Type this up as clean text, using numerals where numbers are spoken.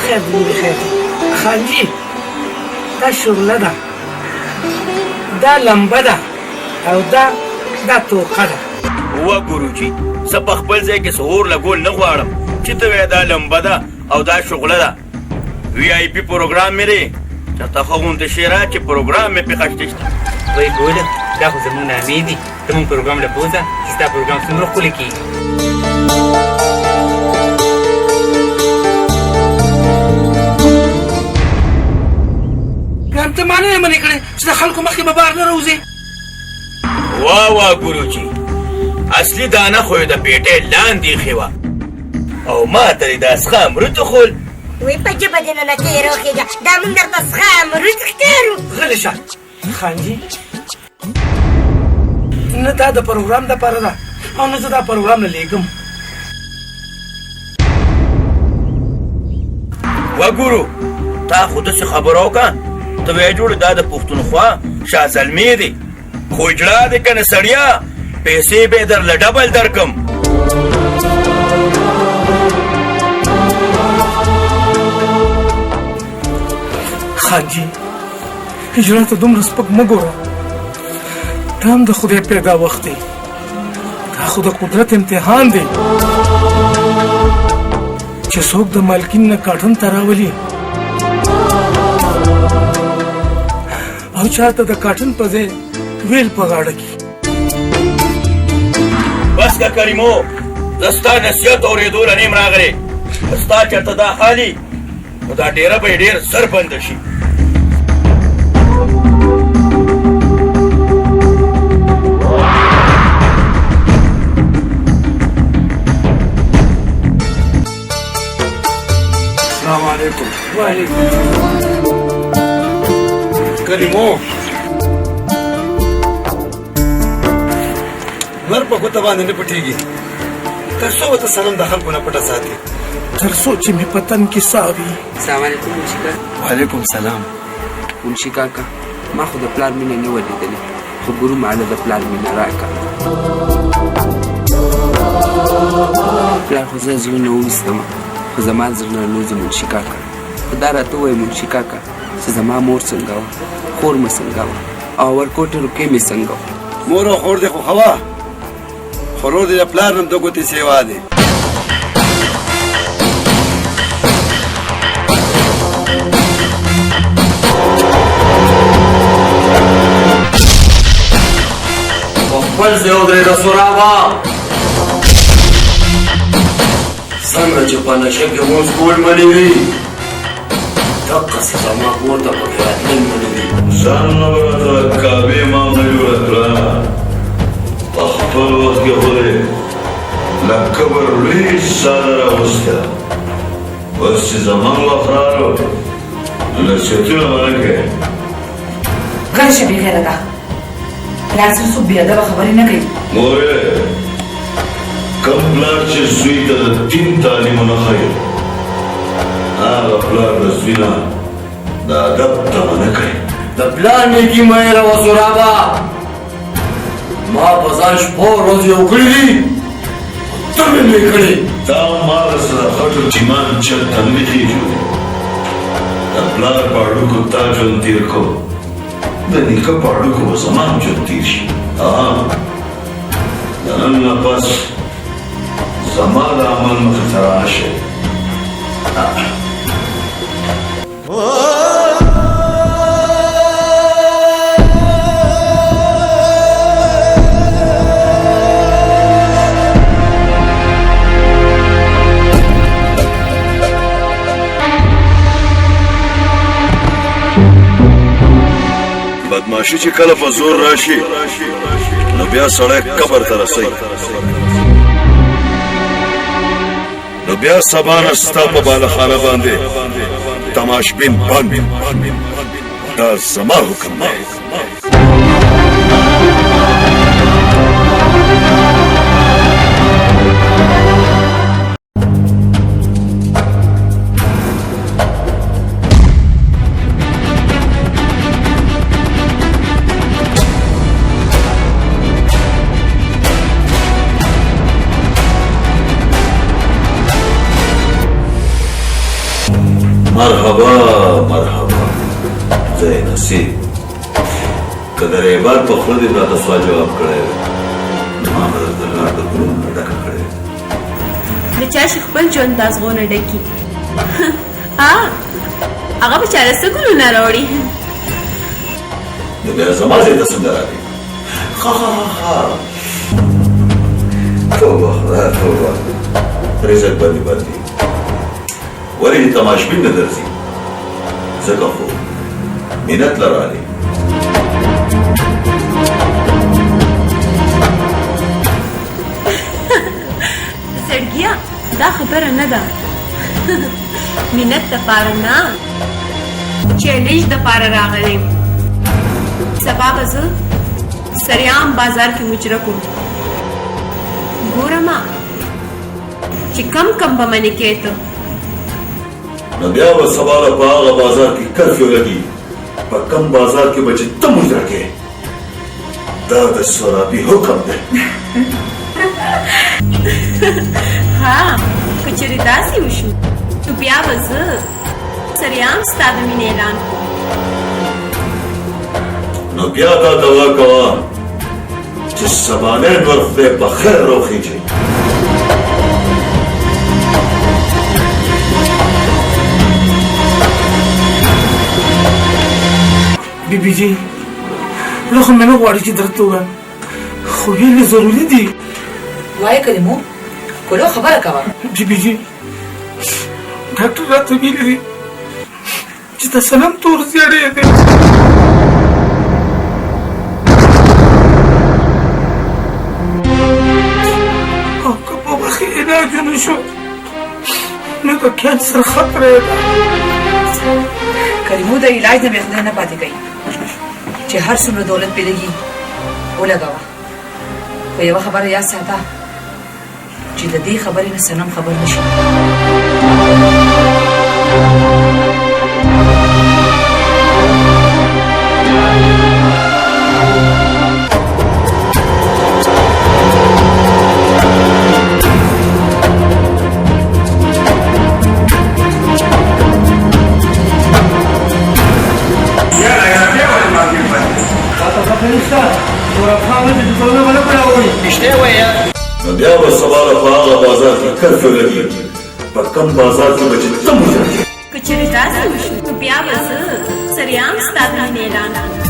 خیر دی خیر خانجي دا شغله ده دا لمبه ده او دا توقه ده. وا ګوروجي زه په خپل ځای کې سهور لګول نه غواړم چې ته وایې دا لمبه ده او دا شغله ده. وی آی پی پروګرام مې دی چېرته ښه غونډه شی را چې پروګرام مې پې خشته شته. وایي ګوله دا خو زموږ نامې دي ته مونږ پروګرام له بوځه چې ستا پروګرام څومره ښکلی کېږي. ته ما نه یې منې کړې چې د خلکو مخکې به بار نه راوځې. وا ګوروجي اصلي دانه خو یې د پیټۍ لاندې ایښې وه او ما ته یې د سخه امرود وخول. وی په جبه دې ننکۍ راوخېږه دا موږ درته سخه امرود ښکارو. غلی شه خانجي نه دا د پروګرام دپاره ده او نه زه دا پروګرام نه لیږم. وا ګورو تا خو داسې خبره وکړه ته وایې جوړ دا د پښتونخوا شاه زلمې دی خو اجړه دی که نه سړیه پیسې به یې درله ډبل درکم. خانجي هجرت ته دومره سپک مه ګوره دا هم د خدای پیدا وخت دی دا خو د قدرت امتحان دی چې څوک د مالکین نه کاټن ته راولي او چاته د کاټن په ځای ویل په غاړه کې. بس که کریمو زه ستا نصیحت اورېدو له نیم راغلی ستا چېرته دا خالي نو دا ډېره به یې ډېر زر بنده شي. السلام علیکم. وعلیکم کریمو نور په ګوته باندې نه پټېږي تر څو ورته سلام د خلکو نه پټه ساتي تر څو چې مې په تن کې ساه وي. السلام علیکم منشي کاکا. وعلیکم سلام. منشي کاکا ما خو د پلار مینه نه وه لیدلې خو ګورو معله د پلار مینه راکړه. پلار خو زه زړه نه وویستمه خو زما زړه نه نوځي منشي کاکا. خو دا راته ووایه منشي کاکا چې زما مور څنګه وه خور مې څنګه وه او ورکوټې روکې مې څنګه وه. مور او خور دې خو ښه وه خو رور دې د پلار نوم د ګوتې سیوا دی. خپل ځای ودرېږه سوراغه څنګه چې په نشه کې مونځ کول منې وي دقسې زما کور ته پکې راتلل منې وي. ځان نه به راته کعبې ما نه جوړه کړه په خپل وخت کې خو دې له کبر لوی ساده راوسته اوس چې زما وخت راغلو نصیحتونه به نه کوې. ګڼ شه بېغیرته پلار سره څوک بېادبه خبرې نه کوي. مورې کوم پلار چې زوی ته د دین تعلیم ونه ښیي هغه پلار د زوی نه د ادب تمه نه کوي. د پلار نیکي مه هېروه سورابه ما په ځان شپو ورځې وکړي دي ته مې مې کړي. تا ما سره خټو چیمان چرته نه کېږي د پلار په اړوکو تا ژوند تېر کو د نیکه په اړوکو به زما هم ژوند تېر شي. د نن نه پس زما د عمل مخې ته راشئ. بدماشي چې کله په زور راشي نو بیا سړی قبر ته رسوي نو بیا سبا نه ستا په بالخانه باندې تماشبین بند دا زما حکم دی. مرحبا مرحبا زه نصیب که د ریبار په خوله دې راته سوال جواب کړی وی ما به درته لار د ګلونو نه ډکه کړې وي د چا چې خپل ژوند د ازغونه ډکي هغه بېچاره څه ګلونه راوړي نو بیا زما ځای ته څنګه راغلې ها توبه خدایه توبه رزق باندې باندې ولې دې تماشبین نه درځي ځکه خو مینت لرالې زړګیا دا خبره نه ده مینت دپاره نه چیلنج دپاره راغلی سبا به زه سریام بازار کې مجره کوم ګوره ما چې کم کم به منې کې ته نو بیا به سبا له په هغه بازار کې کرفیو لګي په کم بازار کې به چې ته مجره کې دا د سورابي حکم دی ها که چېرې داسې وشو نو بیا به زه سریام ستا د مینې اعلان کوم نو بیا دا دوا کوه چې سبانین ور خدای په خیر راوخیږي بیبي جي زه خو مې نه غواړي چې درته ووایم خو ویل ضروري دي وایه کلمو کلو خبره کوه بیبي جي ډاکټر راته ویلي دي چې د سلام تور زیړی دی او که په وخت علاج ونه شو نو د کینسر خطر یې ده کلمو د علاج نه بې خدای نه پاتې کوي چې هر څومره دولت پې لګي ولګوه خو یوه خبره یاد ساته چې د دې خبرې نه صنم خبر نه شي نو بیا به سبا له په هغه بازار کې کرفیو لګي په کم بازار کې به چې ته مجره کې که چېرې داسې وشو نو بیا به زه سریام ستا د مینې اعلان کوم